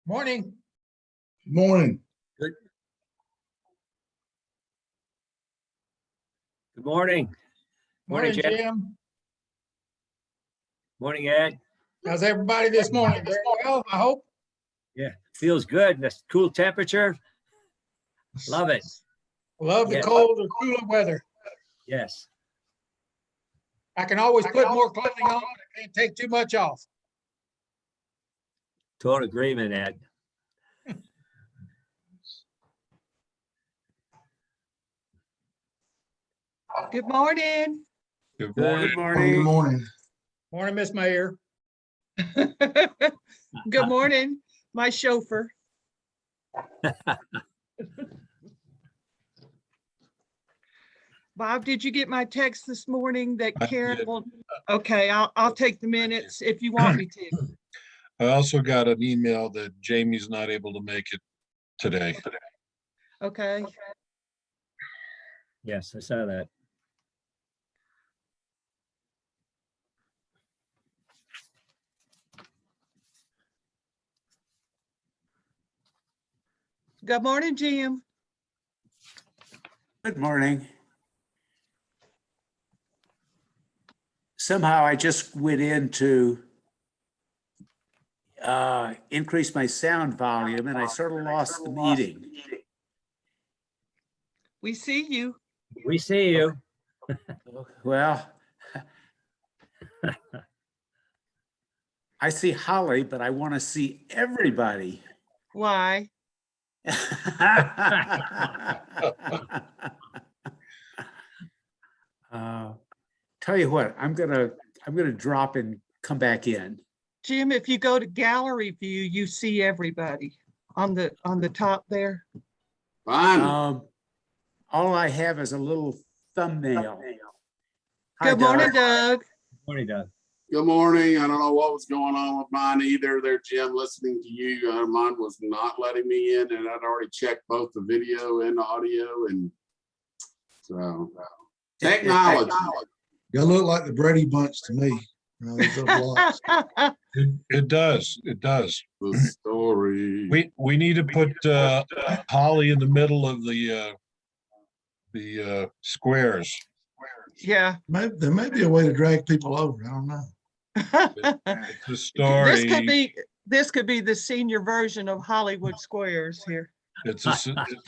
Morning. Morning. Good. Good morning. Morning, Jim. Jim. Morning, Ed. How's everybody this morning? Very well, I hope. Yeah, feels good. This cool temperature. Love it. Love the Yes. cold or cooler weather. Yes. I can always put more clothing on, but I can't take too much off. Total agreement, Ed. Good morning. Good morning. Good morning. Morning, Miss Mayor. Good morning, my chauffeur. Bob, did you get my text this morning that I Karen did. will? Okay, I'll take the minutes if you want me to. I also got an email that Jamie's not able to make it today. Okay, Yes, I saw that. good morning, Jim. Good morning. Somehow I just went in to increase my sound volume and I sort of lost the meeting. We see you. We see you. Well, I see Holly, but I want to see everybody. Why? Tell you what, I'm gonna drop and come back in. Jim, if you go to gallery view, you see everybody on the top there. All I have is a little thumbnail. Hi, Good morning, Doug. Doug. Morning, Doug. Good morning. I don't know what was going on with mine either there, Jim, listening to you. Mine was not letting me in, and I'd already checked both the video and audio, and so technology. You look like the Brady Bunch to me. You know, these little blocks. It does. It does. The story. We need to put Holly in the middle of the squares. Yeah. There may be a way to drag people over. I don't know. It's a story. This could be the senior version of Hollywood Squares here. It's a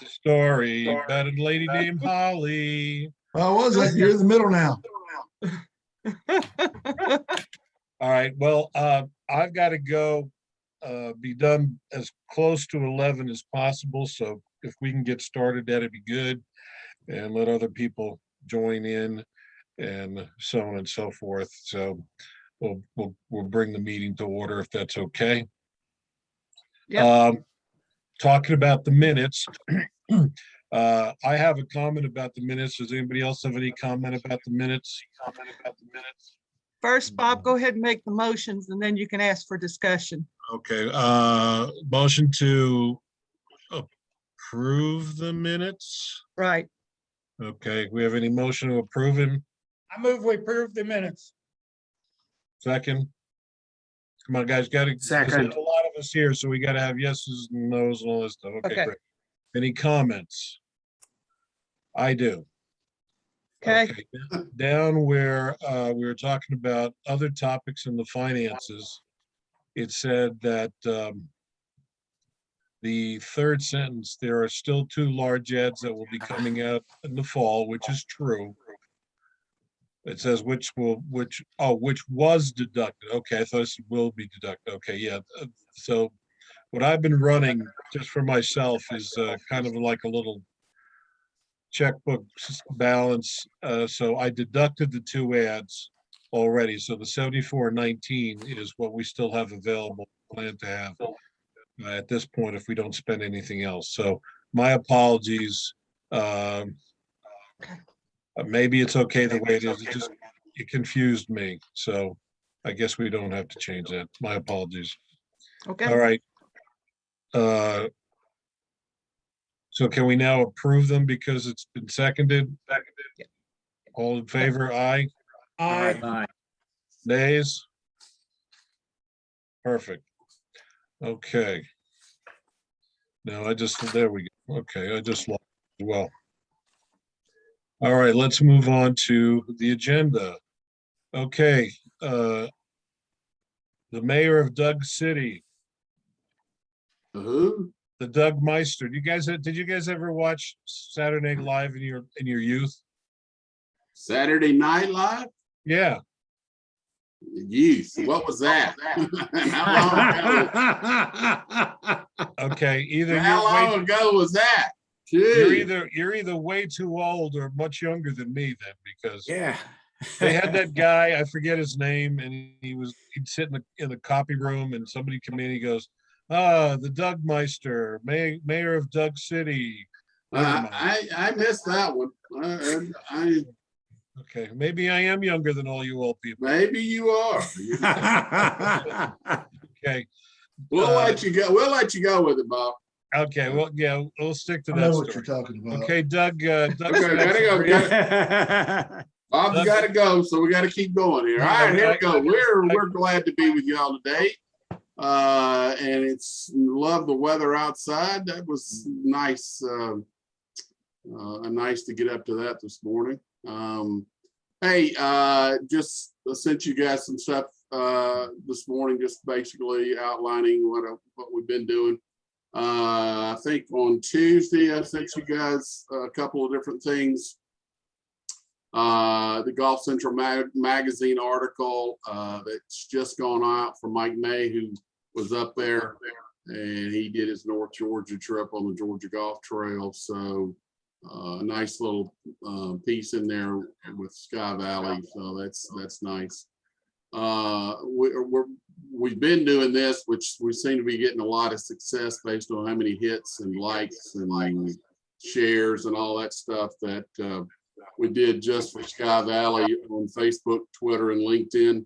story about a lady named Holly. Oh, was that? You're in the middle now. All right. Well, I've got to go be done as close to 11 as possible. So if we can get started, that'd be good, and let other people join in and so on and so forth. So we'll bring the meeting to order if that's okay. Yep. Talking about the minutes. I have a comment about the minutes. Does anybody else have any comment about the minutes? First, Bob, go ahead and make the motions and then you can ask for discussion. Okay, motion to approve the minutes. Right. Okay, we have any motion to approve him? I move we approve the minutes. Second. Come on, guys, got to. Second. A lot of us here, so we got to have yeses and nos and all this stuff. Okay, Okay. great. Any comments? I do. Okay. Down where we were talking about other topics in the finances, it said that the third sentence, there are still 2 large ads that will be coming out in the fall, which is true. It says which was deducted. Okay, I thought it will be deducted. Okay, yeah. So what I've been running just for myself is kind of like a little checkbook balance. So I deducted the 2 ads already. So the 7419 is what we still have available, plan to have at this point if we don't spend anything else. So my apologies. Maybe it's okay the way it is. It confused me. So I guess we don't have to change that. My apologies. Okay. All right. So can we now approve them because it's been seconded? All in favor? Aye. Aye. Aye. Nays? Perfect. Okay. No, there we go. Okay, I just lost as well. All right, let's move on to the agenda. Okay, the mayor of Doug City, Who? the Doug Meister. Did you guys ever watch Saturday Night Live in your youth? Saturday Night Live? Yeah. Youth. What was that? How long ago? Okay, either How long ago was that? you're either way too old or much younger than me then, because Yeah. they had that guy, I forget his name, and he'd sit in the copy room, and somebody come in, he goes, the Doug Meister, mayor of Doug City. Never mind. I missed that one. Okay, maybe I am younger than all you old people. Maybe you are. Okay. We'll let you go. We'll let you go with it, Bob. Okay, well, yeah, we'll stick to I that know what you're story. talking about. Okay, Doug. Okay, gotta go. Bob's got to go, so we got to keep going here. All right, here we go. We're glad to be with y'all today, and it's love the weather outside. That was nice. Nice to get up to that this morning. Hey, just sent you guys some stuff this morning, just basically outlining what we've been doing. I think on Tuesday I sent you guys a couple of different things. The Golf Central magazine article that's just gone out for Mike May, who was up there, and he did his North Georgia trip on the Georgia Golf Trail. So a nice little piece in there with Sky Valley. So that's nice. We've been doing this, which we seem to be getting a lot of success based on how many hits and likes and shares and all that stuff that we did just for Sky Valley on Facebook, Twitter, and LinkedIn.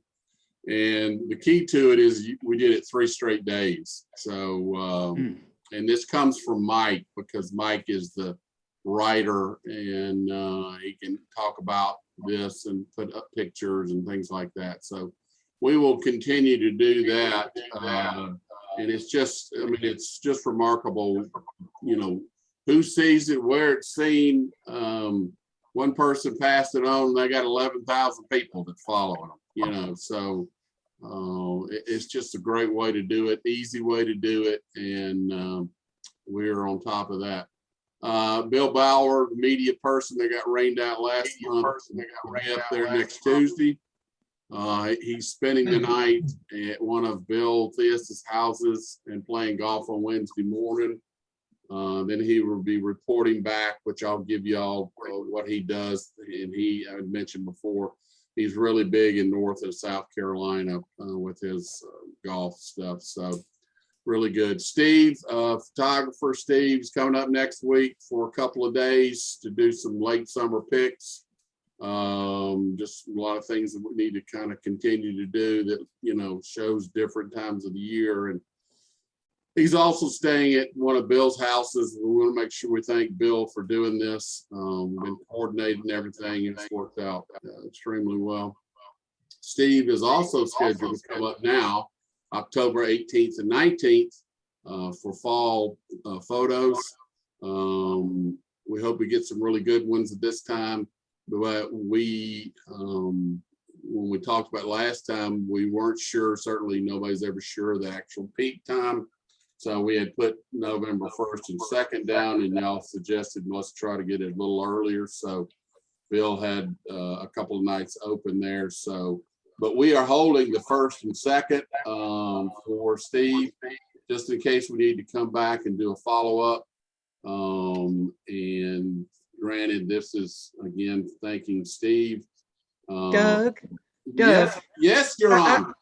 And the key to it is we did it 3 straight days. So, and this comes from Mike, because Mike is the writer, and he can talk about this and put up pictures and things like that. So we will continue to do that. And it's just, I mean, it's just remarkable, you know, who sees it, where it's seen. One person passed it on, and they got 11,000 people that follow them, you know, so it's just a great way to do it, easy way to do it. And we're on top of that. Bill Bauer, the media person that got rained out last month, will be up there next Tuesday. He's spending the night at one of Bill Theus's houses and playing golf on Wednesday morning. Then he will be reporting back, which I'll give y'all what he does. And I had mentioned before, he's really big in North and South Carolina with his golf stuff. So really good. Steve, photographer Steve's coming up next week for a couple of days to do some late summer pics. Just a lot of things that we need to kind of continue to do that, you know, shows different times of the year. And he's also staying at one of Bill's houses. We want to make sure we thank Bill for doing this. We've been coordinating everything, and it's worked out extremely well. Steve is also scheduled to come up now, October 18th and 19th for fall photos. We hope we get some really good ones at this time. But when we talked about last time, we weren't sure. Certainly nobody's ever sure the actual peak time. So we had put November 1st and 2nd down, and y'all suggested let's try to get it a little earlier. So Bill had a couple of nights open there. So, but we are holding the 1st and 2nd for Steve, just in case we need to come back and do a follow-up. And granted, this is again thanking Steve. Doug. Yes, Your Honor.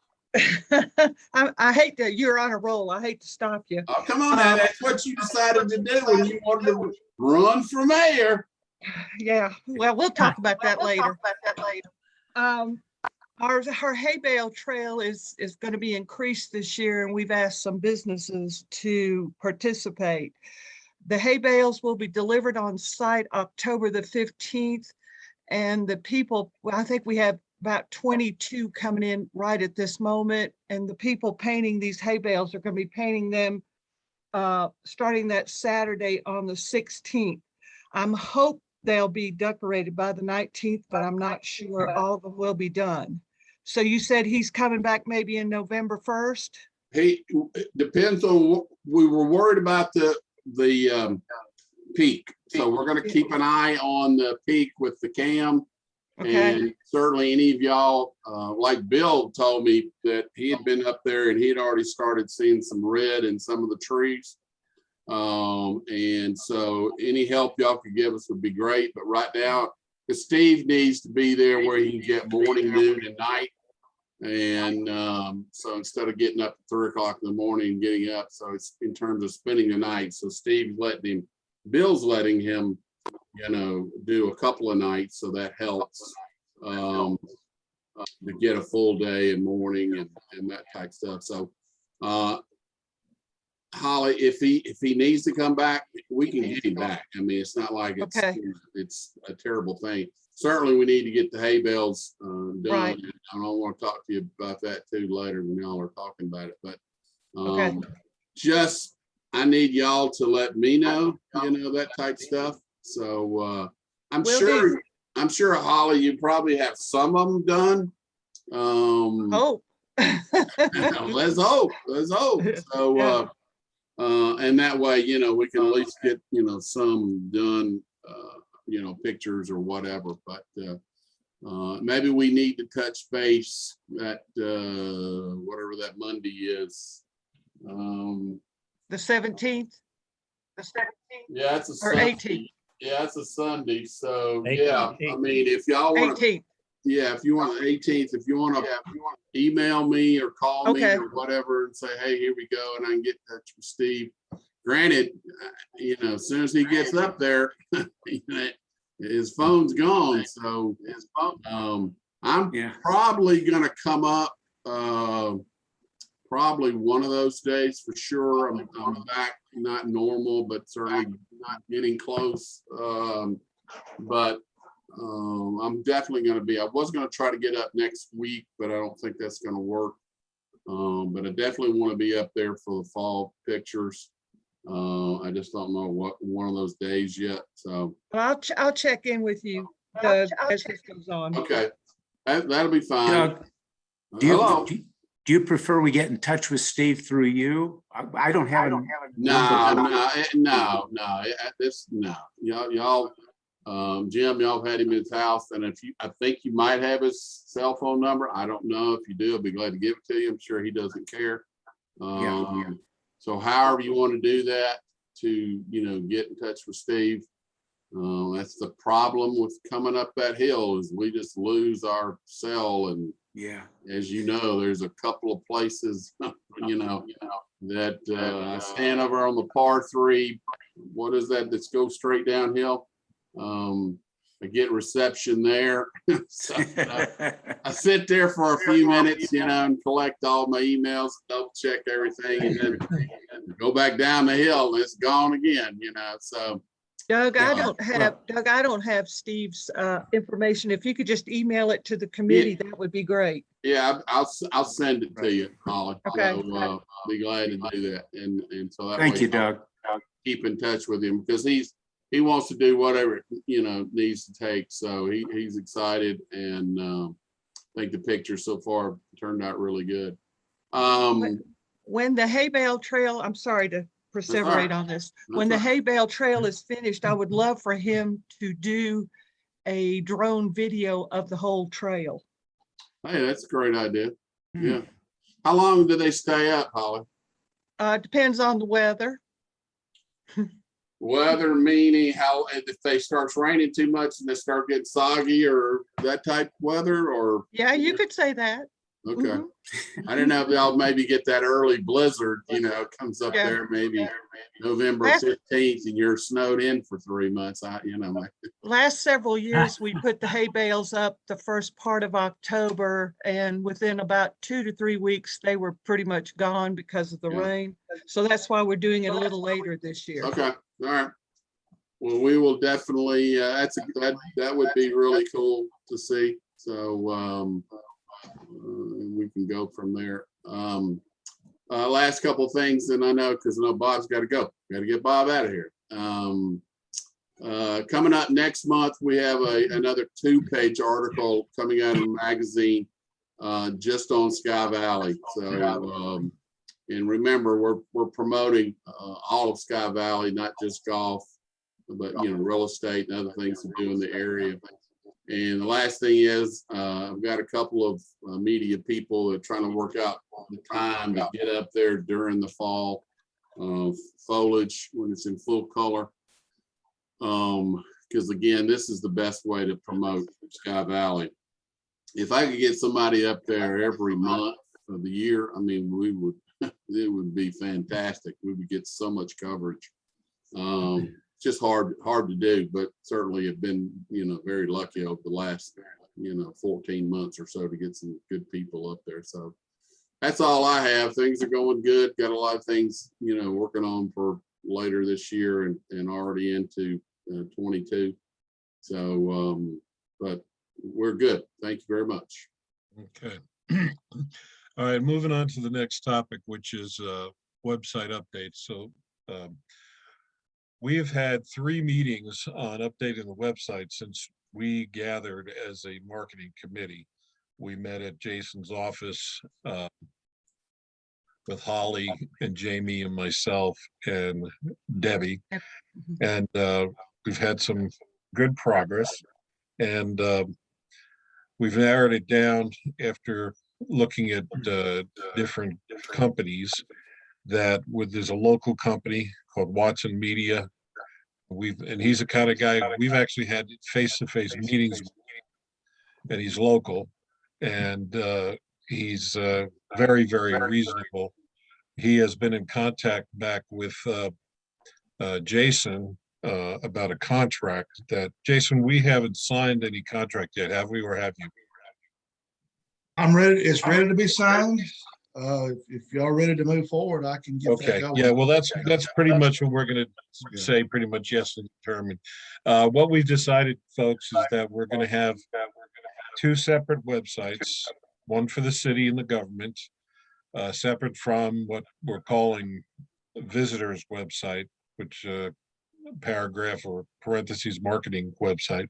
I hate that you're on a roll. I hate to stop you. Oh, come on now. That's what you decided to do when you wanted to run for mayor. Yeah, well, we'll talk about that later. Our hay bale trail is going to be increased this year, and we've asked some businesses to participate. The hay bales will be delivered on site October the 15th, and the people, well, I think we have about 22 coming in right at this moment, and the people painting these hay bales are going to be painting them starting that Saturday on the 16th. I'm hope they'll be decorated by the 19th, but I'm not sure all of them will be done. So you said he's coming back maybe in November 1st? Hey, it depends on what, we were worried about the peak. So we're gonna keep an eye on the peak with the cam. Okay, And certainly any of y'all, like Bill told me that he had been up there and he had already started seeing some red in some of the trees. And so any help y'all could give us would be great. But right now, because Steve needs to be there where he can get morning, noon, and night. And so instead of getting up at 3 o'clock in the morning and getting up, so it's in terms of spending the night. So Steve's letting him, Bill's letting him, you know, do a couple of nights, so that helps to get a full day and morning and that type of stuff. So Holly, if he needs to come back, we can get him back. I mean, it's not like it's a terrible thing. Certainly we need to get the hay bales done. Right. I don't want to talk to you about that too later when y'all are talking about it, but just I need y'all to let me know, you know, that type of stuff. So I'm sure Holly, you probably have some of them done. hope. Let's hope. So and that way, you know, we can at least get, you know, some done, you know, pictures or whatever. But maybe we need to touch base at whatever that Monday is. The 17th? The 17th? Yeah, it's a Or Sunday. 18th? Yeah, it's a Sunday. So 18th, yeah, I mean, if y'all want to, 18th. yeah, if you want the 18th, if you want to email me or call me Okay. or whatever and say, hey, here we go, and I can get in touch with Steve. Granted, you know, as soon as he gets up there, his phone's gone. So I'm probably gonna come up probably one of those days for sure. I'm back, not normal, but certainly not getting close. But I'm definitely going to be, I was going to try to get up next week, but I don't think that's going to work. But I definitely want to be up there for the fall pictures. I just don't know what one of those days yet. So Well, I'll check in with you, Doug, as this goes on. okay, that'll be fine. Doug, Hello. do you prefer we get in touch with Steve through you? I don't have. No. Y'all, Jim, y'all have had him in his house, and I think you might have his cell phone number. I don't know. If you do, I'll be glad to give it to you. I'm sure he doesn't care. So however you want to do that to, you know, get in touch with Steve. That's the problem with coming up that hill is we just lose our cell. And as you know, there's a couple of places, you know, that I stand over on the par 3. What is that? Let's go straight downhill. I get reception there. So, I sit there for a few minutes, you know, and collect all my emails, double check everything, and then go back down the hill and it's gone again, you know. So Doug, I don't have Steve's information. If you could just email it to the committee, that would be great. Yeah, I'll send it to you, Holly. Okay. So, I'll be glad to do that. And so that Thank way you, Doug. I'll keep in touch with him because he wants to do whatever, you know, needs to take. So he's excited, and I think the pictures so far turned out really good. When the hay bale trail, I'm sorry to perseverate on this. When the hay bale trail is finished, I would love for him to do a drone video of the whole trail. Hey, that's a great idea. Yeah. How long do they stay up, Holly? Depends on the weather. Weather meaning how, if they starts raining too much and they start getting soggy or that type of weather, or? Yeah, you could say that. Okay. I didn't know if y'all maybe get that early blizzard, you know, comes up there maybe November 15th and you're snowed in for 3 months. You know, last several years we put the hay bales up the first part of October, and within about 2 to 3 weeks they were pretty much gone because of the rain. So that's why we're doing it a little later this year. Okay. All right. Well, we will definitely, that would be really cool to see. So we can go from there. last couple of things, and I know because I know Bob's got to go. Got to get Bob out of here. Coming up next month, we have another 2-page article coming out of the magazine just on Sky Valley. So, and remember, we're promoting all of Sky Valley, not just golf, but real estate and other things to do in the area. And the last thing is, I've got a couple of media people that are trying to work out the time to get up there during the fall foliage when it's in full color. Because again, this is the best way to promote Sky Valley. If I could get somebody up there every month of the year, I mean, it would be fantastic. We would get so much coverage. Just hard to do, but certainly have been, very lucky over the last, 14 months or so to get some good people up there. So that's all I have. Things are going good. Got a lot of things, working on for later this year and already into 22. So, but we're good. Thank you very much. Okay. All right, moving on to the next topic, which is website updates. So we have had 3 meetings on updating the website since we gathered as a marketing committee. We met at Jason's office with Holly and Jamie and myself and Debbie. And we've had some good progress. And we've narrowed it down after looking at different companies that there's a local company called Watson Media. And he's the kind of guy we've actually had face-to-face meetings with, and he's local, and he's very, very reasonable. He has been in contact back with Jason about a contract that, Jason, we haven't signed any contract yet, have we, or have you? I'm ready. It's ready to be signed. If y'all ready to move forward, I can get that Okay, going. yeah, well, that's pretty much what we're gonna say, pretty much yes to determine. What we've decided, folks, is that we're gonna have 2 separate websites, one for the city and the government, separate from what we're calling visitors website, which paragraph or parentheses marketing website.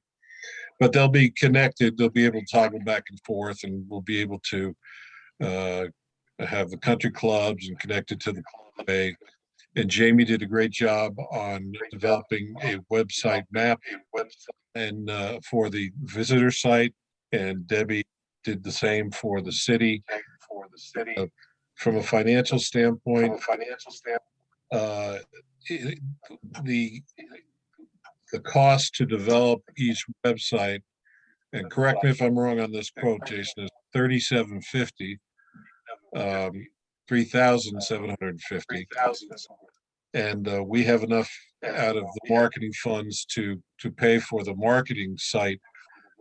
But they'll be connected. They'll be able to toggle back and forth, and we'll be able to have the country clubs and connected to the club. And Jamie did a great job on developing a website map and for the visitor site, and Debbie did the same for the city. From a financial standpoint, the cost to develop each website, and correct me if I'm wrong on this quote, Jason, is $3,750. 3,750, and we have enough out of the marketing funds to pay for the marketing site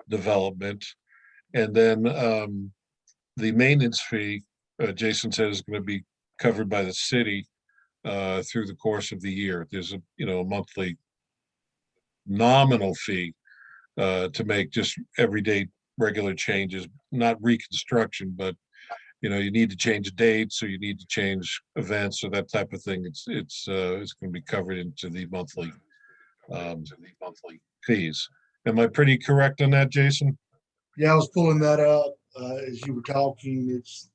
development, and then the maintenance fee, Jason said, is going to be covered by the city through the course of the year. There's a monthly nominal fee to make just everyday regular changes, not reconstruction, but you need to change dates, or you need to change events, or that type of thing. It's going to be covered into the monthly fees. Am I pretty correct on that, Jason? Yeah, I was pulling that up as you were talking. It's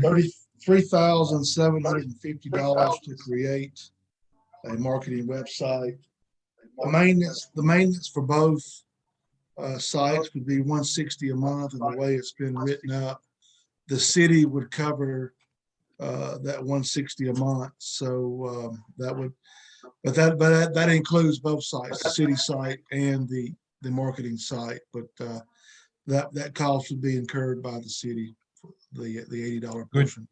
$33,750 to create a marketing website. The maintenance for both sites would be $160 a month, and the way it's been written up, the city would cover that $160 a month. So that would, but that includes both sites, the city site and the marketing site. But that cost would be incurred by the city for the $80 portion.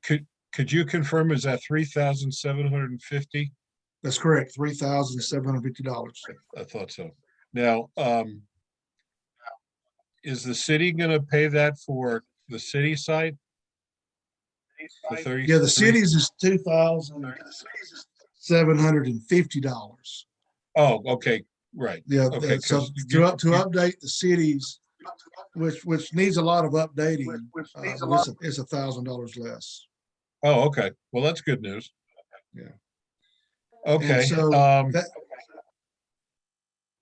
Could you confirm, is that $3,750? That's correct, $3,750. I thought so. Now, is the city going to pay that for the city site? Yeah, the city's is $2,750. Oh, okay, right. Yeah, Okay, so to update the cities, which needs a lot of updating, it's $1,000 less. Oh, okay. Well, that's good news. Yeah. Okay. And so that,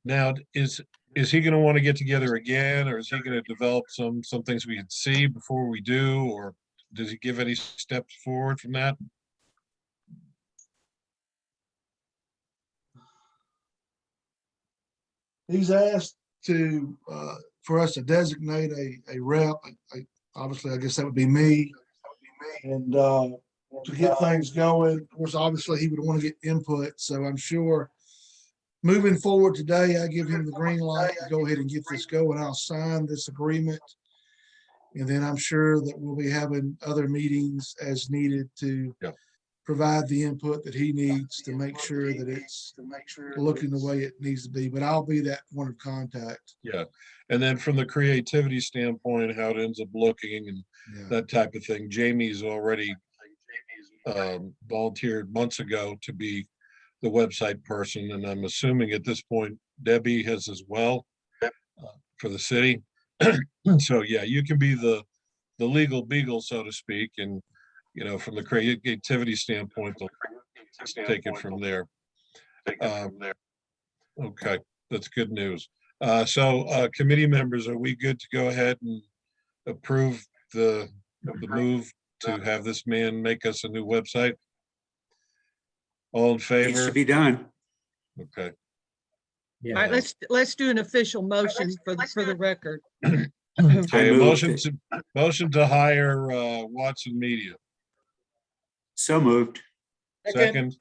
Now, is he gonna want to get together again, or is he gonna develop some things we can see before we do, or does he give any steps forward from that? he's asked to, for us to designate a rep. Obviously, I guess that would be me. And, to get things going, of course, obviously he would want to get input. So I'm sure moving forward today, I give him the green light to go ahead and get this going. I'll sign this agreement. And then I'm sure that we'll be having other meetings as needed to Yeah. provide the input that he needs to make sure that it's looking the way it needs to be. But I'll be that point of contact. Yeah. And then from the creativity standpoint, how it ends up looking and Yeah. that type of thing, Jamie's already volunteered months ago to be the website person, and I'm assuming at this point Debbie has as well for the city. So yeah, you can be the legal beagle, so to speak, and from the creativity standpoint, they'll take it from there. Okay, that's good news. So committee members, are we good to go ahead and approve the move to have this man make us a new website? All in Needs favor? to be done. Okay. All right, let's do an official motion for the record. Okay, moved motion to hire Watson Media. So moved. Second.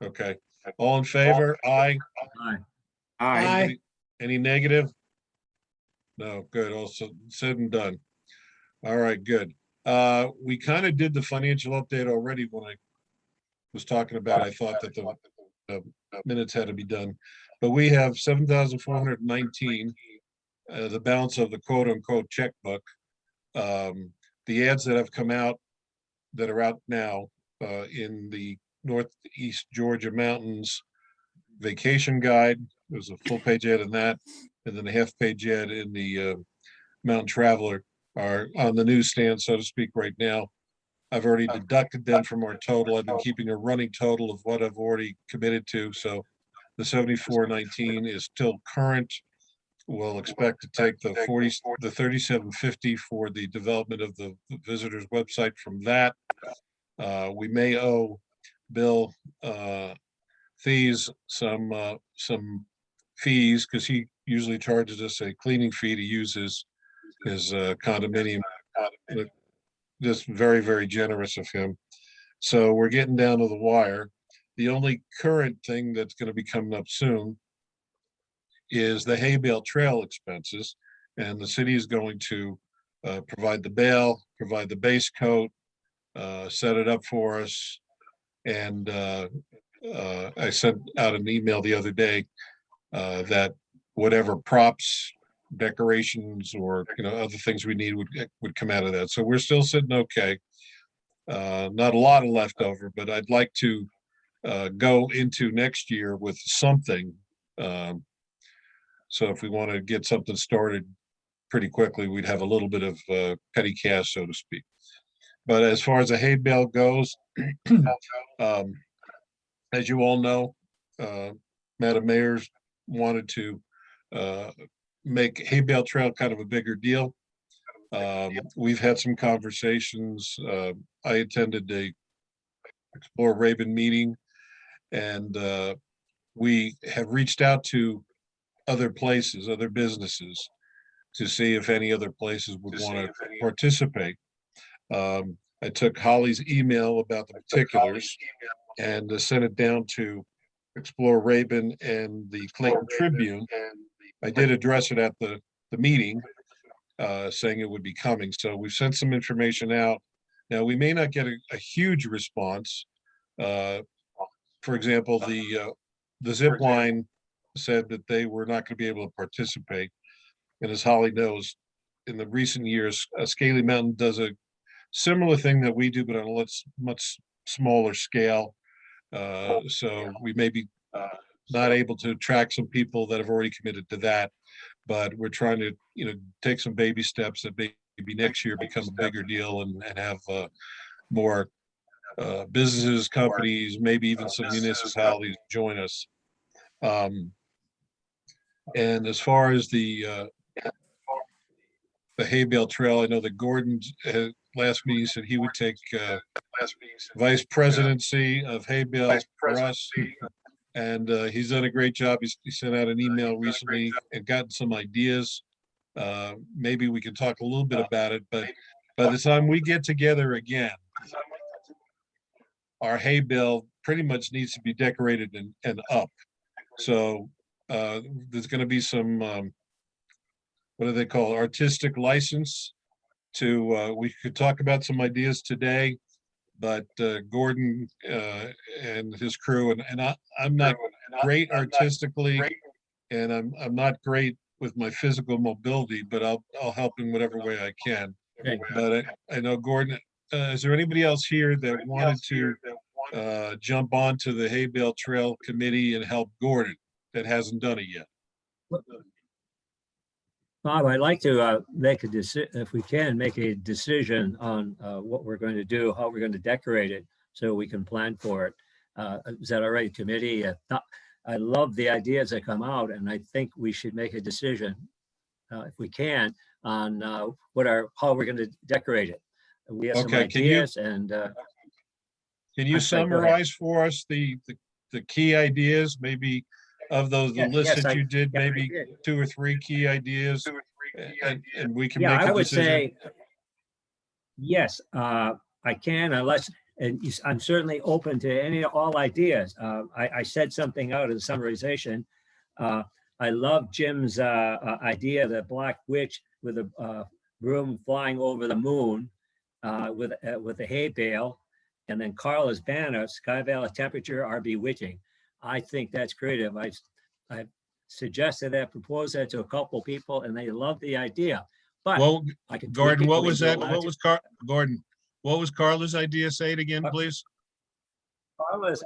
Okay. All in favor? Aye. Aye. Any negative? No, good. Also said and done. All right, good. We kind of did the financial update already when I was talking about, I thought that the minutes had to be done, but we have 7,419, the balance of the quote unquote checkbook. The ads that have come out that are out now in the Northeast Georgia Mountains vacation guide, there's a full page ad in that, and then a half page ad in the Mountain Traveler are on the newsstand, so to speak, right now. I've already deducted them from our total. I've been keeping a running total of what I've already committed to. So the 7419 is still current. We'll expect to take the 3750 for the development of the visitor's website from that. We may owe Bill Thies some fees because he usually charges us a cleaning fee to use his condominium. Just very, very generous of him. So we're getting down to the wire. The only current thing that's going to be coming up soon is the hay bale trail expenses. And the city is going to provide the bale, provide the base coat, set it up for us. And I sent out an email the other day that whatever props, decorations, or other things we need would come out of that. So we're still sitting okay. Not a lot of leftover, but I'd like to go into next year with something. So if we want to get something started pretty quickly, we'd have a little bit of petty cash, so to speak. But as far as the hay bale goes, as you all know, Madam Mayor's wanted to make hay bale trail kind of a bigger deal. We've had some conversations. I attended a Explore Raven meeting, and we have reached out to other places, other businesses, to see if any other places would want to participate. I took Holly's email about the particulars and sent it down to Explore Raven and the Clayton Tribune. I did address it at the meeting, saying it would be coming. So we've sent some information out. Now, we may not get a huge response. For example, the zip line said that they were not going to be able to participate. And as Holly knows, in the recent years, Scaly Mountain does a similar thing that we do, but on a much smaller scale. So we may be not able to attract some people that have already committed to that, but we're trying to, take some baby steps that maybe next year become a bigger deal and have more businesses, companies, maybe even some municipalities join us. And as far as the hay bale trail, I know that Gordon last meeting said he would take vice presidency of hay bale for us. And he's done a great job. He sent out an email recently and gotten some ideas. Maybe we can talk a little bit about it, but by the time we get together again, our hay bale pretty much needs to be decorated and up. So there's going to be some, what do they call it? Artistic license to, we could talk about some ideas today, but Gordon and his crew, and I'm not great artistically, and I'm not great with my physical mobility, but I'll help in whatever way I can. Okay. But I know Gordon, is there anybody else here that wanted to jump onto the hay bale trail committee and help Gordon that hasn't done it yet? Bob, I'd like to make a decision, if we can, make a decision on what we're going to do, how we're going to decorate it, so we can plan for it. Is that all right, committee? I love the ideas that come out, and I think we should make a decision, if we can, on how we're going to decorate it. We have some Okay, ideas, and can you I'm sorry, go ahead. summarize for us the key ideas, maybe of those, the list Yes, that I- you did, yeah, I maybe did. 2 or 3 key ideas, and we can Yeah, make I a would decision. say, yes, I can, unless, and I'm certainly open to all ideas. I said something out of the summarization. I love Jim's idea, the Black Witch with a broom flying over the moon with the hay bale, and then Carla's banner, Sky Valley Temperature are bewitching. I think that's creative. I suggested that, proposed that to a couple people, and they love the idea. But Well, I could tweak Gordon, it what to was make it that? a lot of- Gordon, what was Carla's idea? Say it again, please. Carla's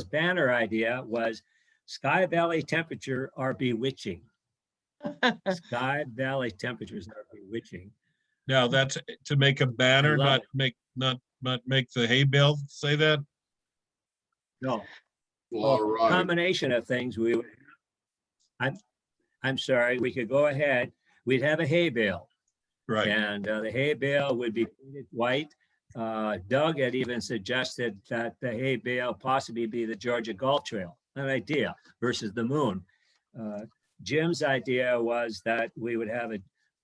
banner idea was Sky Valley temperature are bewitching. Sky Valley temperatures are bewitching. Now that's to make a banner, love not make the hay bale say that. No, All right. combination of things. I'm sorry, we could go ahead. We'd have a hay bale. Right. And the hay bale would be painted white. Doug had even suggested that the hay bale possibly be the Georgia Gulf Trail, an idea, versus the moon. Jim's idea was that we would have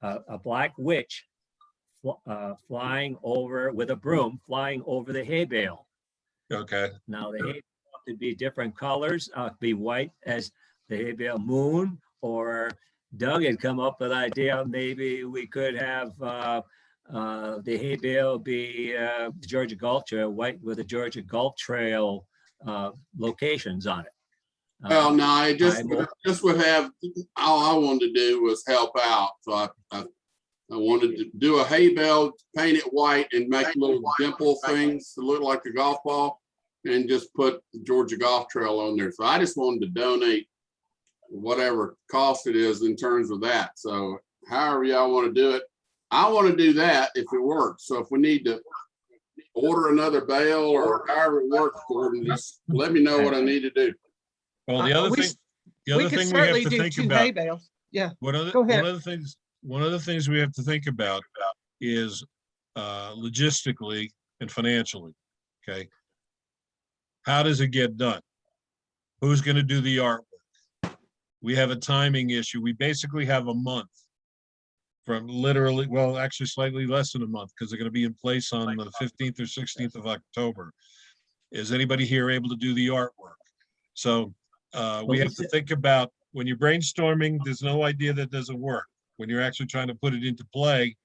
a black witch flying over with a broom, flying over the hay bale. Okay. Now the hay bale could be different colors, be white as the hay bale moon, or Doug had come up with an idea, maybe we could have the hay bale be Georgia Gulf Trail, white with the Georgia Gulf Trail locations on it. Well, no, I just would have, all I wanted to do was help out. So I wanted to do a hay bale, paint it white and make little dimple things to look like a golf ball and just put the Georgia Golf Trail on there. So I just wanted to donate whatever cost it is in terms of that. So however y'all want to do it, I want to do that if it works. So if we need to order another bale or however it works, Gordon, just let me know what I need to do. Well, the other We thing we have certainly to do think 2 about. hay bales. Yeah, One of Go ahead. the things we have to think about is logistically and financially. Okay. How does it get done? Who's going to do the artwork? We have a timing issue. We basically have a month from literally, well, actually slightly less than a month because they're going to be in place on the 15th or 16th of October. Is anybody here able to do the artwork? So we have to think about, when you're brainstorming, there's no idea that doesn't work. When you're actually trying to put it into play,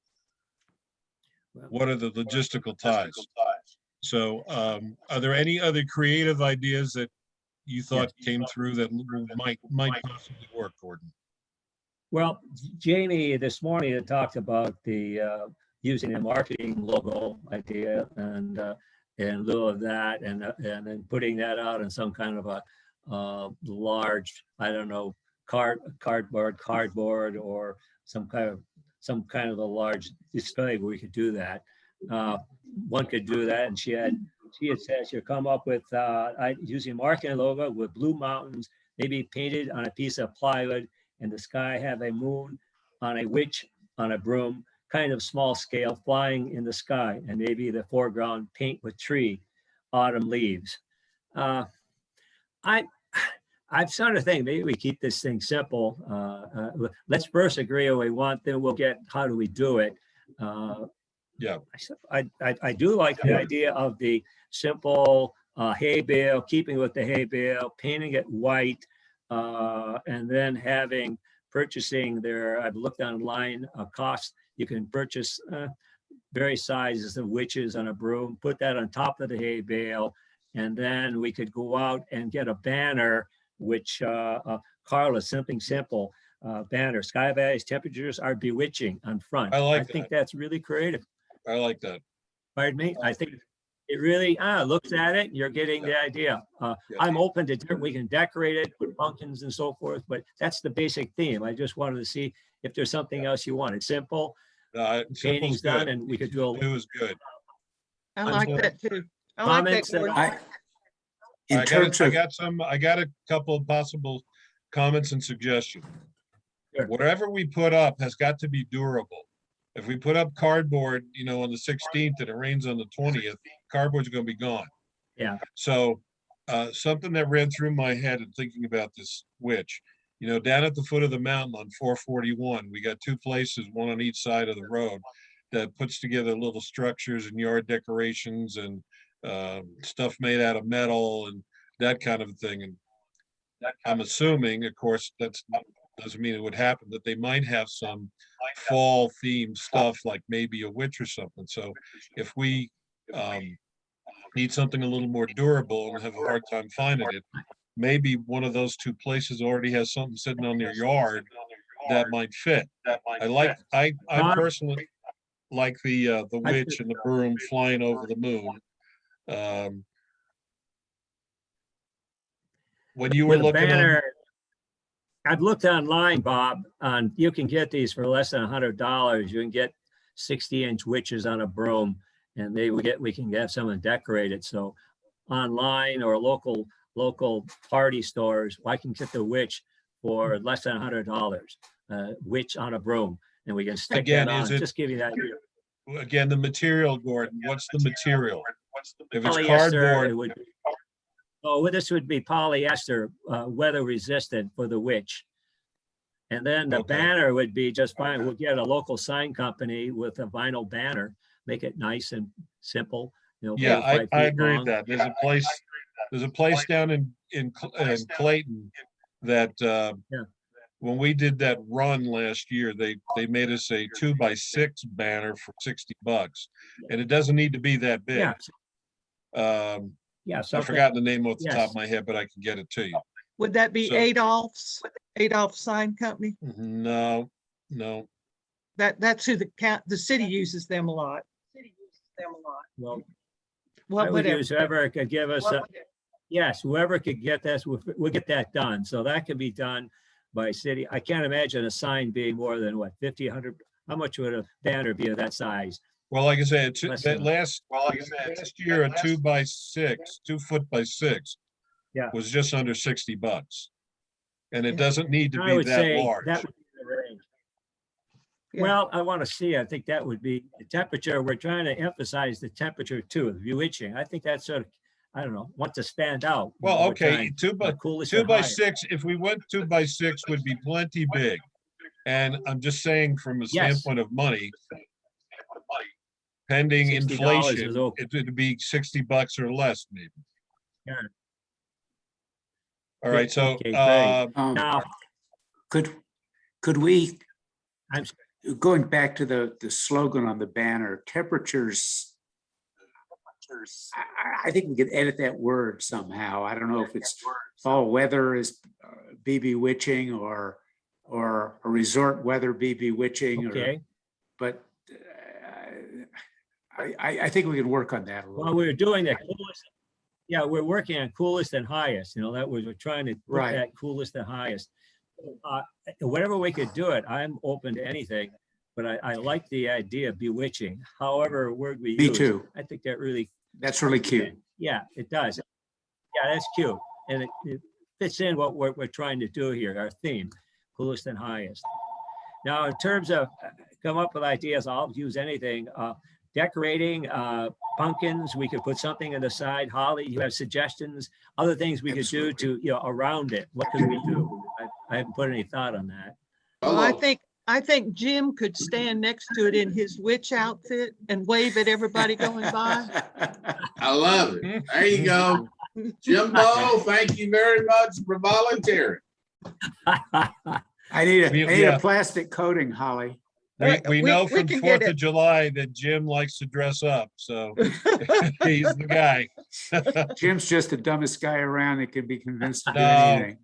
what are the logistical ties? So are there any other creative ideas that you thought came through that might possibly work, Gordon? Well, Jamie this morning had talked about the using a marketing logo idea, and in lieu of that, and then putting that out in some kind of a large, I don't know, cardboard, or some kind of a large display where we could do that. one could do that. And she had said she'll come up with, using marketing logo with blue mountains, maybe painted on a piece of plywood, and the sky have a moon on a witch on a broom, kind of small scale, flying in the sky, and maybe the foreground paint with tree, autumn leaves. I'm sort of thinking maybe we keep this thing simple. Let's first agree what we want, then we'll get how do we do it. Yeah. I do like the idea of the simple hay bale, keeping with the hay bale, painting it white, and then purchasing there. I've looked online, cost. You can purchase various sizes of witches on a broom, put that on top of the hay bale, and then we could go out and get a banner, which Carla, something simple, banner, Sky Valley's temperatures are bewitching on front. I think that's really creative. I like that. Pardon me? I think it really, looks at it, you're getting the idea. I'm open to, we can decorate it with pumpkins and so forth, but that's the basic theme. I just wanted to see if there's something else you wanted. Simple, painting's done, and we could do It was good. I like that too. I like that. comments that Gordon. I got a couple of possible comments and suggestions. Sure. Whatever we put up has got to be durable. If we put up cardboard, on the 16th and it rains on the 20th, cardboard's going to be gone. Yeah. So something that ran through my head in thinking about this witch, down at the foot of the mountain on 441, we got two places, one on each side of the road, that puts together little structures and yard decorations and stuff made out of metal and that kind of thing. And I'm assuming, of course, doesn't mean it would happen, that they might have some fall themed stuff, like maybe a witch or something. So if we need something a little more durable and have a hard time finding it, maybe one of those two places already has something sitting on their yard that might fit. I personally like the witch and the broom flying over the moon. When you were with a looking banner, I've looked online, Bob, you can get these for less than $100. You can get 60-inch witches on a broom, and we can get someone decorated. So online or local party stores, I can get the witch for less than $100. Witch on a broom, and we can stick Again, that on. is it- Just give you that idea. again, the material, Gordon, what's the material? If it's Polyester, cardboard, it would be. Oh, well, this would be polyester, weather resistant for the witch. And then the Okay. banner would be just fine. We'll get a local sign company with a vinyl banner, make it nice and simple. yeah, 4 or 5 I feet agree long. with that. There's a place down in Clayton that when we did that run last year, they made us a 2x6 banner for $60, and it doesn't need to be that big. Yeah, yeah. I've something- forgotten the name off the top Yes. of my head, but I can get it to you. Would that be So- Adolf Sign Company? No. That's who the city uses them a lot. Well, I Well, would whatever. use whoever could give us, yes, whoever could get this, we'll get that done. So that can be done by city. I can't imagine a sign being more than what, 50, 100, how much would a banner be of that size? Well, like I said, Less that than- last year, a 2x6, 2 foot-by-6 Yeah. was just under $60. And it Yeah. doesn't need to I be would that say large. that would be the range. Yeah. Well, I want to see, I think that would be the temperature. We're trying to emphasize the temperature too, the bewitching. I think that's sort of, I don't know, want to stand out. You Well, know, we're okay, trying two by the coolest two and by highest. six, if we went 2x6 would be plenty big. And I'm just saying from a Yes. standpoint of money, pending $60 is inflation, okay. it would be $60 or less maybe. Yeah. All right, so, Okay, great. Now, Could we, I'm, going back to the slogan on the banner, temperatures, I think we could edit that word somehow. I don't know if it's fall weather is be bewitching or a resort weather be bewitching. okay. But I think we can work on that a little. Well, we're doing the coolest. Yeah, we're working on coolest and highest, that was, we're trying to put Right. that coolest and highest. Whatever we could do it, I'm open to anything. but I like the idea of bewitching, however word we Me use. too. I think that really, That's really cute. yeah, it does. Yeah, that's cute. And it fits in what we're trying to do here, our theme, coolest and highest. Now, in terms of come up with ideas, I'll use anything. Decorating, pumpkins, we could put something on the side. Holly, you have suggestions, other things we could do to, around it. What could we do? I haven't put any thought on that. Well, I think Jim could stand next to it in his witch outfit and wave at everybody going by. I love it. There you go. Jimbo, thank you very much for volunteering. I need Yeah. a plastic coating, Holly. We know from can get 4th of it. July that Jim likes to dress up, so he's the guy. Jim's just the dumbest guy around that can be convinced to do No, anything.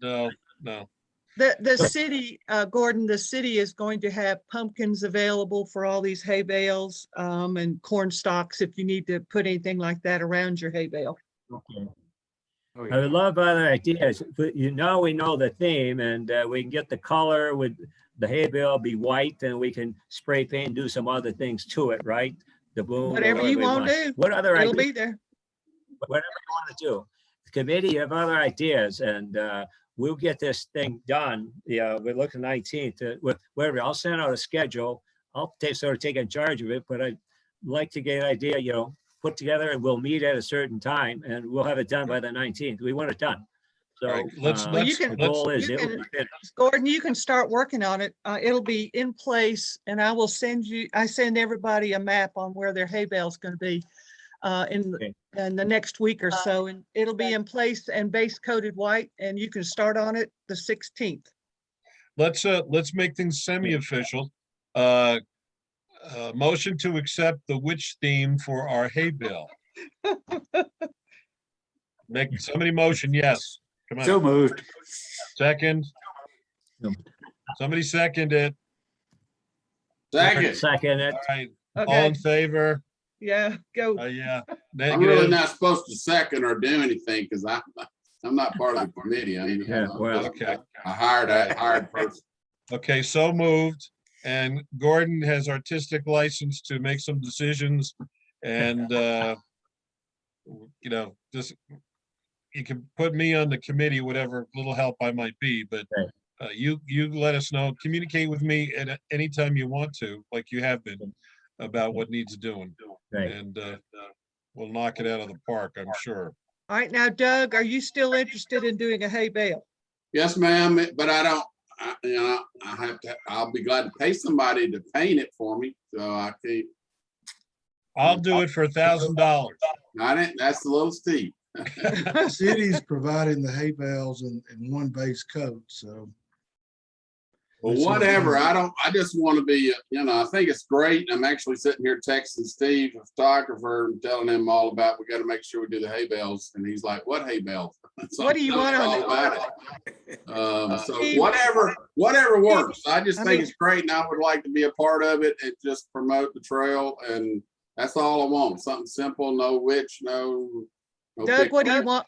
no. The city, Gordon, the city is going to have pumpkins available for all these hay bales and corn stalks if you need to put anything like that around your hay bale. Okay. Oh, I yeah. would love other ideas, but we know the theme, and we can get the color with the hay bale be white, and we can spray paint and do some other things to it, right? The boom. Whatever you want to do, What other it'll ideas? be there. Whatever you want to do. The committee have other ideas, and we'll get this thing done. Yeah, we're looking 19th. Whatever. I'll send out a schedule. I'll take in charge of it, but I'd like to get an idea, put together, and we'll meet at a certain time, and we'll have it done by the 19th. We want it done. So All right, let's- the goal is you it will can- be finished. Gordon, you can start working on it. It'll be in place, and I send everybody a map on where their hay bale's going to be in Okay. the next week or so, and it'll be in place and base coated white, and you can start on it the 16th. Let's make things semi-official. Motion to accept the witch theme for our hay bale. Make somebody motion, yes. Come So on, moved. second. Somebody second it. Second, Second it. All right, all Okay, in favor? yeah, go. Yeah. I'm really Negative. not supposed to second or do anything because I'm not part of the committee. Yeah, well, Okay. a hired person. Okay, so moved. And Gordon has artistic license to make some decisions and, just, you can put me on the committee, whatever little help I might be, but you let us know, communicate with me at any time you want to, like you have been, about what needs doing. Right. And we'll knock it out of the park, I'm sure. All right, now Doug, are you still interested in doing a hay bale? Yes, ma'am, but I'll be glad to pay somebody to paint it for me. So I can't, I'll do it for $1,000. that's a little steep. The city's providing the hay bales and one base coat, so. Well, whatever. I just want to be, I think it's great. I'm actually sitting here texting Steve, a photographer, and telling him all about, we got to make sure we do the hay bales. And he's like, what hay bales? So What do you want on all it? about it. So Steve, whatever works. I just I think mean- it's great. And I would like to be a part of it and just promote the trail. And that's all I want. Something simple, no witch, no Doug, big- what do you want?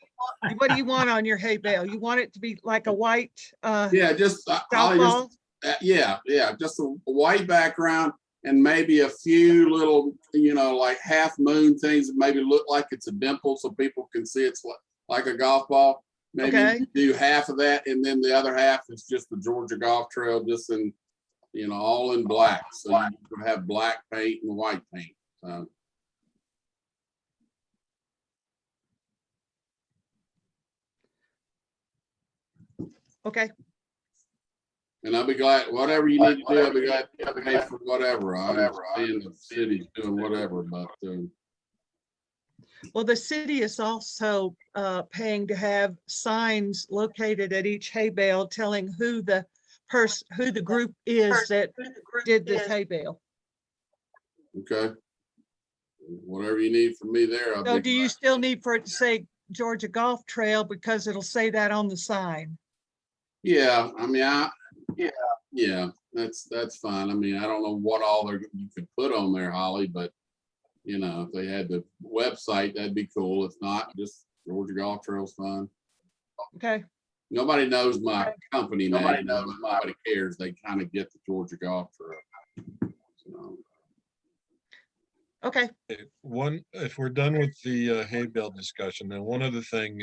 What do you want on your hay bale? You want it to be like a white Yeah, just, golf I'll ball? just, yeah, just a white background and maybe a few little, like half moon things that maybe look like it's a dimple so people can see it's like a golf ball. Maybe Okay. do half of that and then the other half is just the Georgia Golf Trail, just in, all in black. So you can have black paint and white paint. Okay, And I'll be glad, whatever you need to do, I'll be glad to pay for whatever. I understand the city's doing whatever, but well, the city is also paying to have signs located at each hay bale telling who the group is that did this hay bale. okay. Whatever you need from me there. I'll So be do you glad. still need for it to say Georgia Golf Trail because it'll say that on the sign? Yeah, I mean, yeah, that's fine. I mean, I don't know what all you could put on there, Holly, but if they had the website, that'd be cool. If not, just Georgia Golf Trail's fine. Okay, Nobody knows my company name. Nobody cares. They kind of get the Georgia Golf Trail. Okay, If we're done with the hay bale discussion, then one other thing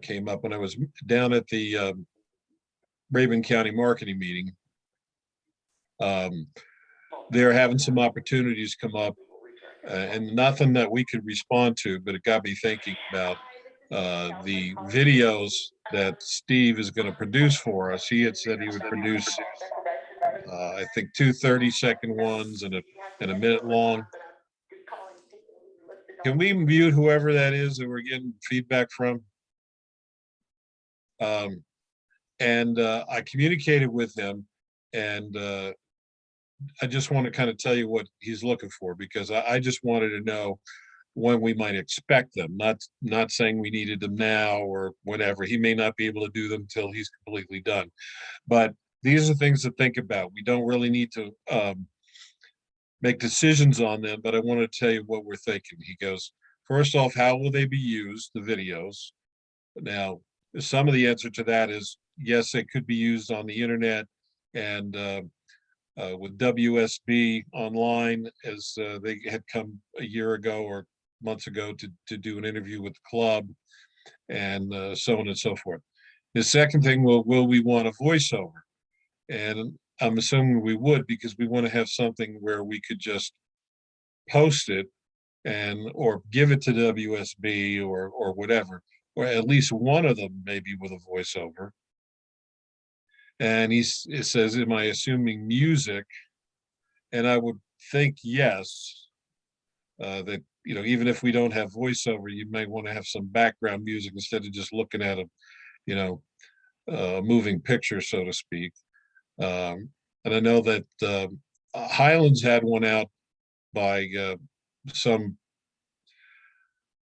came up when I was down at the Raven County marketing meeting. They're having some opportunities come up, and nothing that we could respond to, but it got me thinking about the videos that Steve is going to produce for us. He had said he would produce, I think, 2 30-second ones and a minute long. Can we mute whoever that is that we're getting feedback from? I communicated with him, and I just want to kind of tell you what he's looking for, because I just wanted to know when we might expect them, not saying we needed them now or whatever. He may not be able to do them until he's completely done. But these are things to think about. We don't really need to make decisions on them, but I want to tell you what we're thinking. He goes, first off, how will they be used, the videos? Now, some of the answer to that is, yes, they could be used on the internet and with WSB online, as they had come a year ago or months ago to do an interview with the club, and so on and so forth. The second thing, will we want a voiceover? And I'm assuming we would, because we want to have something where we could just post it or give it to WSB or whatever, or at least one of them maybe with a voiceover. And it says, am I assuming music? And I would think yes, that, even if we don't have voiceover, you may want to have some background music instead of just looking at a moving picture, so to speak. And I know that Highlands had one out by some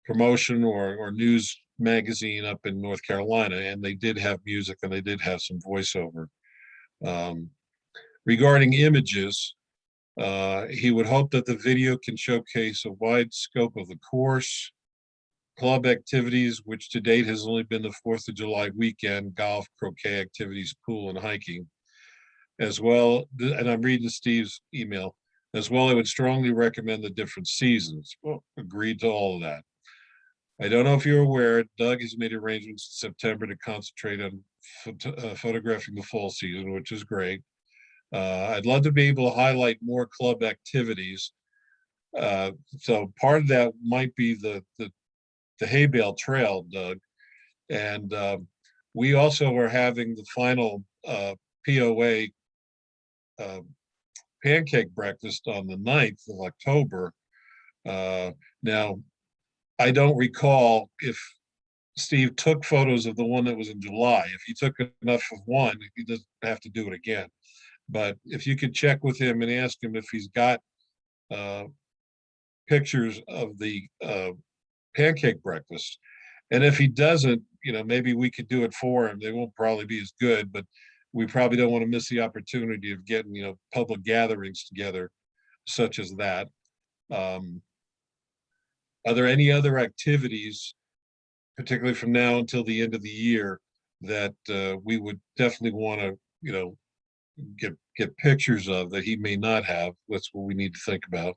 promotion or news magazine up in North Carolina, and they did have music and they did have some voiceover. Regarding images, he would hope that the video can showcase a wide scope of the course, club activities, which to date has only been the 4th of July weekend, golf, croquet activities, pool, and hiking. As well, and I'm reading Steve's email, as well, I would strongly recommend the different seasons. Well, agreed to all of that. I don't know if you're aware, Doug has made arrangements in September to concentrate on photographing the fall season, which is great. I'd love to be able to highlight more club activities. So part of that might be the hay bale trail, Doug. And we also are having the final POA pancake breakfast on the 9th of October. Now, I don't recall if Steve took photos of the one that was in July. If he took enough of one, he doesn't have to do it again. But if you could check with him and ask him if he's got pictures of the pancake breakfast. And if he doesn't, maybe we could do it for him. They won't probably be as good, but we probably don't want to miss the opportunity of getting, public gatherings together, such as that. Are there any other activities, particularly from now until the end of the year, that we would definitely want to, get pictures of that he may not have? That's what we need to think about.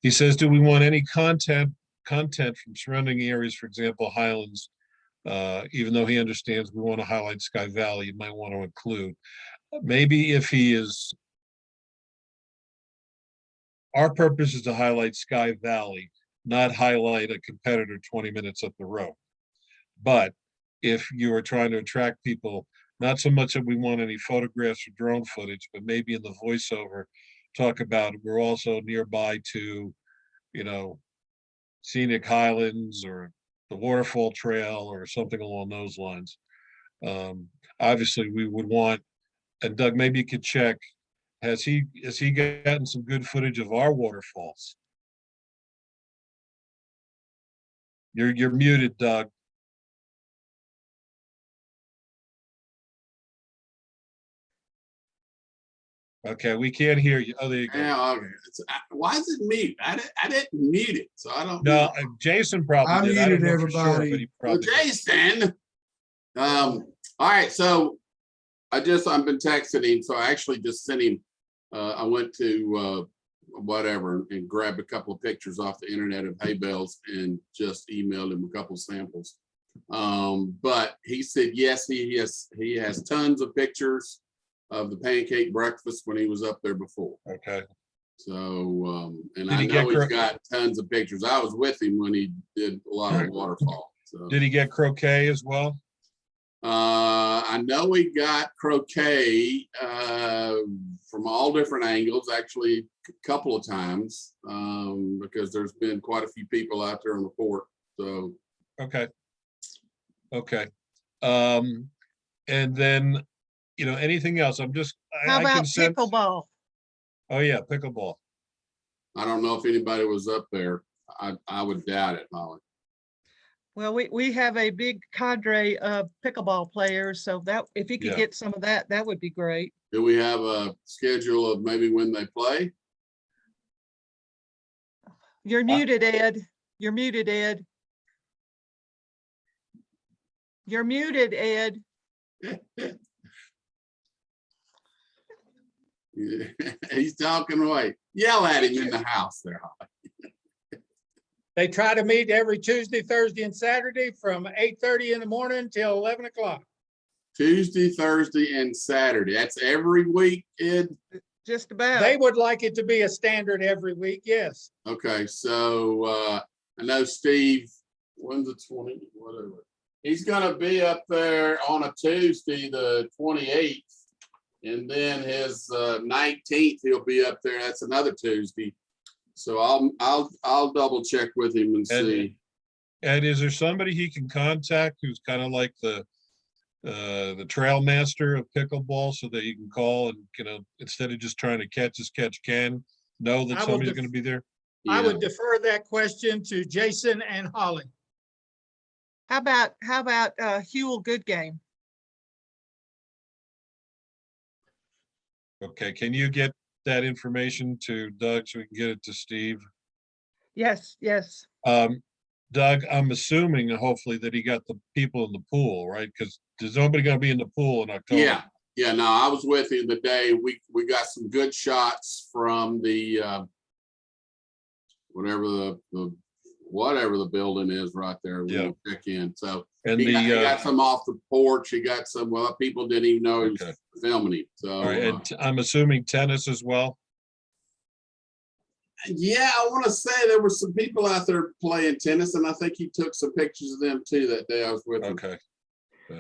He says, do we want any content from surrounding areas, for example, Highlands, even though he understands we want to highlight Sky Valley, you might want to include. Maybe if he is, our purpose is to highlight Sky Valley, not highlight a competitor 20 minutes up the road. But if you are trying to attract people, not so much that we want any photographs or drone footage, but maybe in the voiceover, talk about we're also nearby to, scenic Highlands or the waterfall trail or something along those lines. Obviously, we would want, and Doug, maybe you could check, has he gotten some good footage of our waterfalls? You're muted, Doug. Okay, we can't hear you. Oh, there you go. Yeah, okay. Why is it mute? I didn't mute it, so I don't No, know. Jason probably I did. I don't muted know for sure, but everybody. he Well, probably did. Jason. All right, so I've been texting him, so I actually just sent him I went to whatever and grabbed a couple of pictures off the internet of hay bales and just emailed him a couple samples. But he said, yes, he has tons of pictures of the pancake breakfast when he was up there before. Okay. So, and Did I he get know he's got tons of pictures. I was with him when he did a lot of waterfall. So. Did he get croquet as well? I know he got croquet from all different angles, actually a couple of times, because there's been quite a few people out there on the fort. So Okay. Okay. And then, anything else? I'm just, How I about can sense. pickleball? Oh yeah, pickleball. I don't know if anybody was up there. I would doubt it, Holly. Well, we have a big cadre of pickleball players, so that if you could Yeah. get some of that, that would be great. Do we have a schedule of maybe when they play? You're muted, Ed. You're muted, Ed. You're muted, Ed. He's talking away. Yell at him in the house there, Holly. They try to meet every Tuesday, Thursday, and Saturday from 8:30 in the morning till 11 o'clock. Tuesday, Thursday, and Saturday. That's every week, Ed? Just about. They would like it to be a standard every week, yes. Okay, so I know Steve, when's the 20, whatever. He's gonna be up there on a Tuesday, the 28th. And then his 19th, he'll be up there. That's another Tuesday. So I'll double check with him and see. And is there somebody he can contact who's kind of like the trail master of pickleball, so that you can call and, instead of just trying to catch as catch can, know that I will somebody's def- going to be there? I Yeah. would defer that question to Jason and Holly. How about Huel Goodgame? Okay, can you get that information to Doug so we can get it to Steve? Yes, yes. Doug, I'm assuming hopefully that he got the people in the pool, right? Because there's nobody going to be in the pool in October. Yeah, no, I was with him the day. We got some good shots from the whatever the building is right there. We Yeah. check in. So And he got some off the porch. He got some, well, people didn't even know he was Okay. filming him. So all right, and I'm assuming tennis as well. yeah, I want to say there were some people out there playing tennis, and I think he took some pictures of them too that day I was with him. Okay.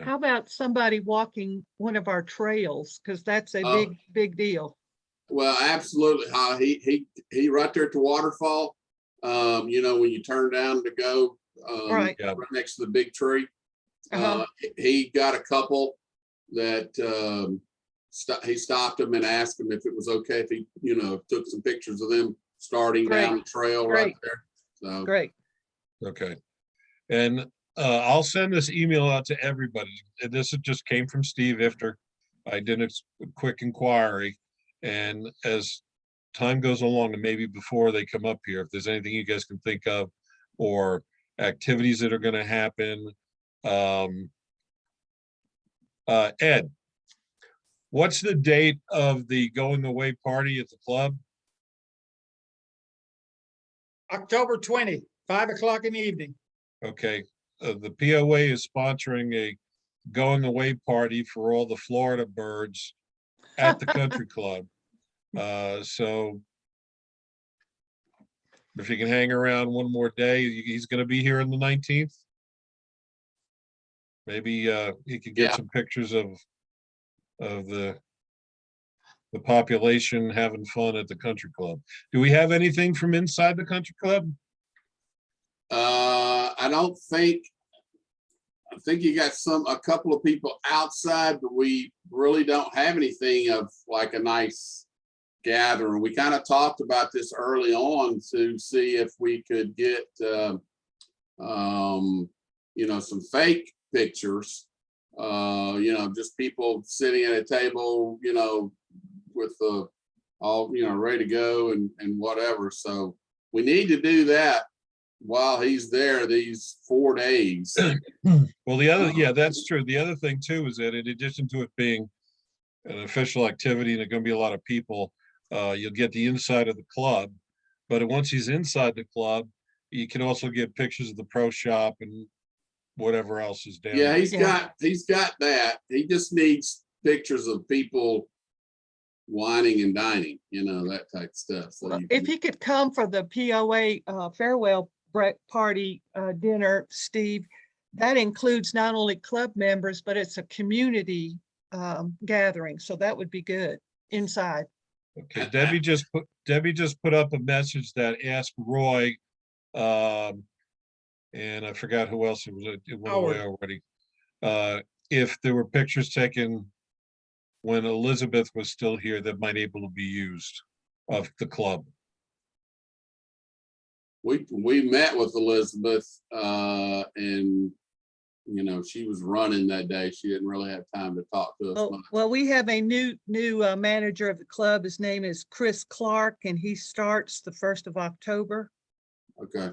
How about somebody walking one of our trails? Because that's a Oh. big deal. Well, absolutely. He right there at the waterfall. When you turn down to go, Right. Yeah. right next to the big tree. Uh-huh. He got a couple that he stopped him and asked him if it was okay if he, took some pictures of them starting down the trail right Great. there. So Great. Okay. And I'll send this email out to everybody. And this just came from Steve Ifter. I did a quick inquiry. And as time goes along, and maybe before they come up here, if there's anything you guys can think of or activities that are going to happen. Ed, what's the date of the going away party at the club? October 20, 5 o'clock in the evening. Okay, the POA is sponsoring a going away party for all the Florida birds at the country club. So if you can hang around one more day, he's going to be here on the 19th. Maybe he could get Yeah. some pictures of the population having fun at the country club. Do we have anything from inside the country club? I don't think. I think you got a couple of people outside, but we really don't have anything of like a nice gathering. We kind of talked about this early on to see if we could get, some fake pictures, just people sitting at a table, with all, ready to go and whatever. So we need to do that while he's there these 4 days. Well, that's true. The other thing too is that in addition to it being an official activity and there's going to be a lot of people, you'll get the inside of the club. But once he's inside the club, you can also get pictures of the pro shop and whatever else is down. Yeah, there. he's got that. He just needs pictures of people whining and dining, you know, that type of stuff. So Well, you if can- he could come for the POA farewell party dinner, Steve, that includes not only club members, but it's a community gathering. So that would be good inside. Okay, Debbie just put up a message that asked Roy, and I forgot who else it was. It went away already. If there were pictures taken when Elizabeth was still here that might able to be used of the club. we met with Elizabeth, and you know, she was running that day. She didn't really have time to talk to us much. Well, we have a new manager of the club. His name is Chris Clark, and he starts the 1st of October. Okay,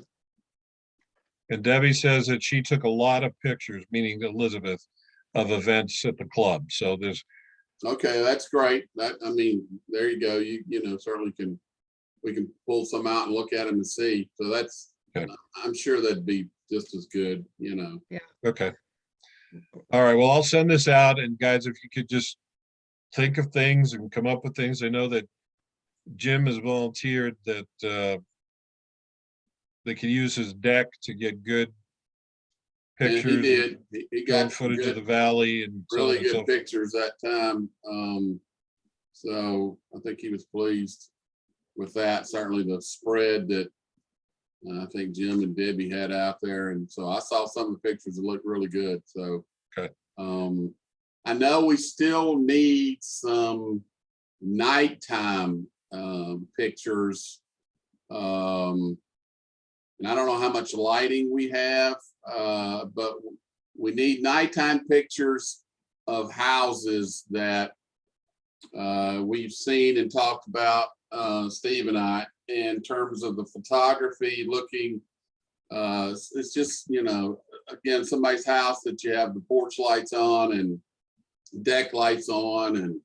And Debbie says that she took a lot of pictures, meaning Elizabeth, of events at the club. So there's, okay, that's great. That, I mean, there you go. You know, certainly we can pull some out and look at them and see. So that's, Okay. I'm sure that'd be just as good, you know. okay. All right, well, I'll send this out, and guys, if you could just think of things and come up with things. I know that Jim has volunteered that they could use his deck to get good And he pictures, did. He drone got some footage of the good, valley and so on really and so good pictures that time. So I think he was pleased with that. Certainly the spread that I think Jim and Debbie had out there. And so I saw some of the pictures that looked really good. So Okay. I know we still need some nighttime pictures. And I don't know how much lighting we have, but we need nighttime pictures of houses that we've seen and talked about, Steve and I, in terms of the photography looking. It's just, you know, again, somebody's house that you have the porch lights on and deck lights on and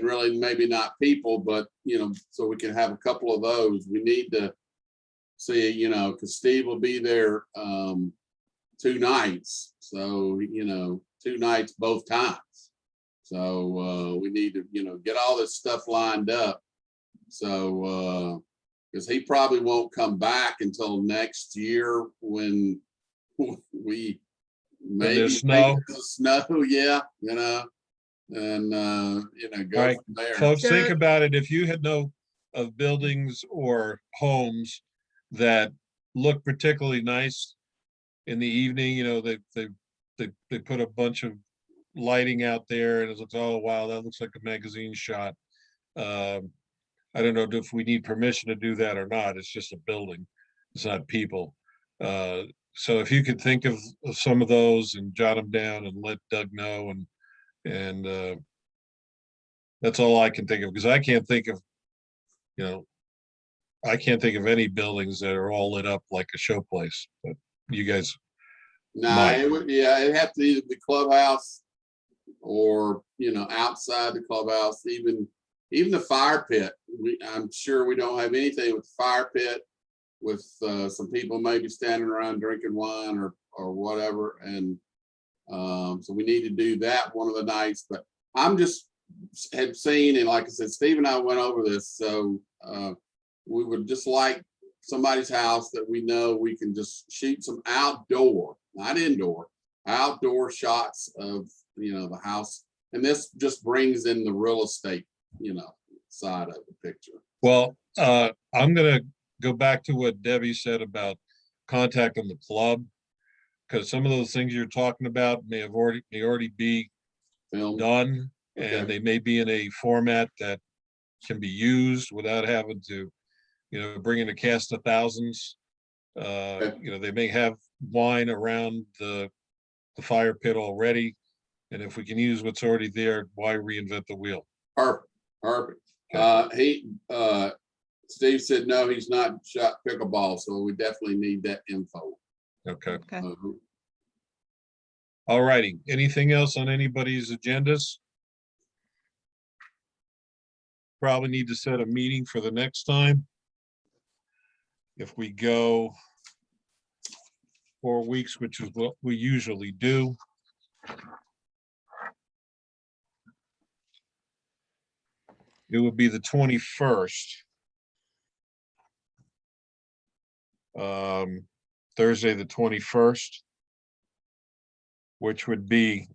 really maybe not people, but, you know, so we can have a couple of those. We need to see, you know, because Steve will be there 2 nights. So, you know, 2 nights both times. So we need to, you know, get all this stuff lined up. So because he probably won't come back until next year when we maybe there's snow. the snow, yeah, you know, and you know, go Right, from there. folks, think Doug- about it. If you had know of buildings or homes that look particularly nice in the evening, you know, they put a bunch of lighting out there and it looks, oh, wow, that looks like a magazine shot. I don't know if we need permission to do that or not. It's just a building. It's not people. So if you could think of some of those and jot them down and let Doug know, and that's all I can think of, because I can't think of, you know, I can't think of any buildings that are all lit up like a show place, but you guys, No, Mike. it would, yeah, it'd have to either be clubhouse or, you know, outside the clubhouse, even the fire pit. I'm sure we don't have anything with the fire pit with some people maybe standing around drinking wine or whatever. And so we need to do that one of the nights, but I'm just had seen, and like I said, Steve and I went over this. So we would just like somebody's house that we know we can just shoot some outdoor, not indoor, outdoor shots of, you know, the house. And this just brings in the real estate, you know, side of the picture. well, I'm gonna go back to what Debbie said about contacting the club, because some of those things you're talking about may already be Film. done, Okay. and they may be in a format that can be used without having to, you know, bring in a cast of thousands. Okay. You know, they may have wine around the fire pit already, and if we can use what's already there, why reinvent the wheel? Perfect, perfect. Steve said, no, he's not shot pickleball, so we definitely need that info. Okay, Okay. all righty. Anything else on anybody's agendas? probably need to set a meeting for the next time. If we go 4 weeks, which is what we usually do. It would be the 21st. Thursday, the 21st. Which would be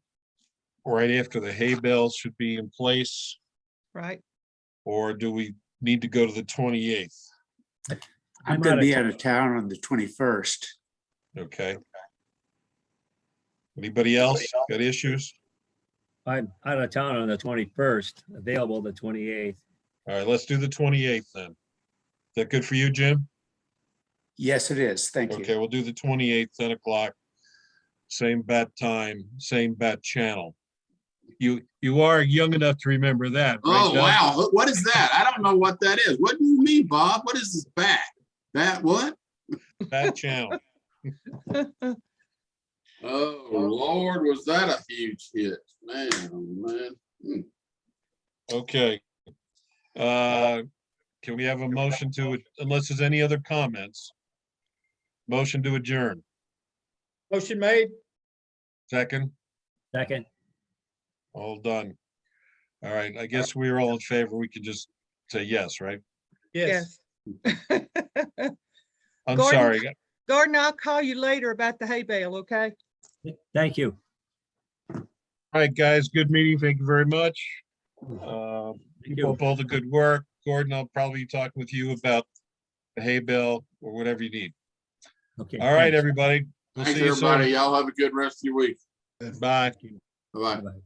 right after the hay bales should be in place, Right? or do we need to go to the 28th? I'm going to be out of town on the 21st. Okay. Anybody else got issues? I'm out of town on the 21st, available the 28th. All right, let's do the 28th then. Is that good for you, Jim? Yes, it is. Thank you. Okay, we'll do the 28th, 10 o'clock. Same bat time, same bat channel. You are young enough to remember that, right, Oh, Doug? wow. What is that? I don't know what that is. What do you mean, Bob? What is this bat? Bat what? Bat channel. Oh, Lord, was that a huge hit? Man, oh, man. Okay. Can we have a motion to, unless there's any other comments? Motion to adjourn. Motion made. Second, Second, all done. All right, I guess we're all in favor. We can just say yes, right? Yes. Yes. I'm Gordon? sorry. Gordon, I'll call you later about the hay bale, okay? thank you. All right, guys, good meeting. Thank you very much. Thank Keep you. up all the good work. Gordon, I'll probably be talking with you about the hay bale or whatever you need. Okay. All right, thanks. everybody. We'll Thanks, see you everybody. soon. Y'all have a good rest of your week. Bye. Bye-bye. Bye-bye.